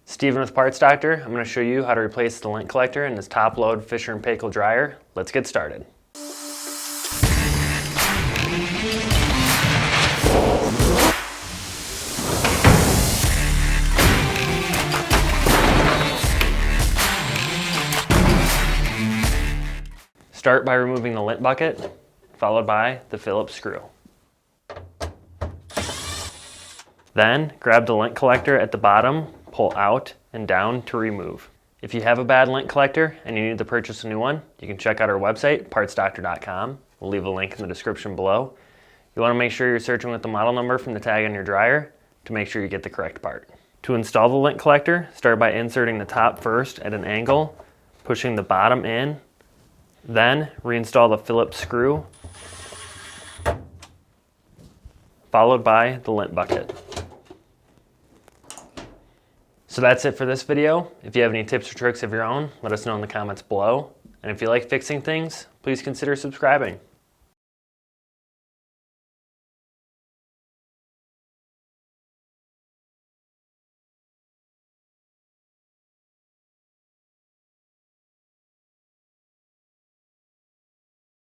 Steven with Parts Doctor. I'm going to show you how to replace the lint collector in this top load Fisher Paykel dryer. Let's get started. Start by removing the lint bucket, followed by the Phillips screw. Then grab the lint collector at the bottom, pull out and down to remove. If you have a bad lint collector and you need to purchase a new one, you can check out our website, partsdoctor.com. We'll leave a link in the description below. You want to make sure you're searching with the model number from the tag on your dryer to make sure you get the correct part. To install the lint collector, start by inserting the top first at an angle, pushing the bottom in, then reinstall the Phillips screw, followed by the lint bucket. So that's it for this video. If you have any tips or tricks of your own, let us know in the comments below. And if you like fixing things, please consider subscribing.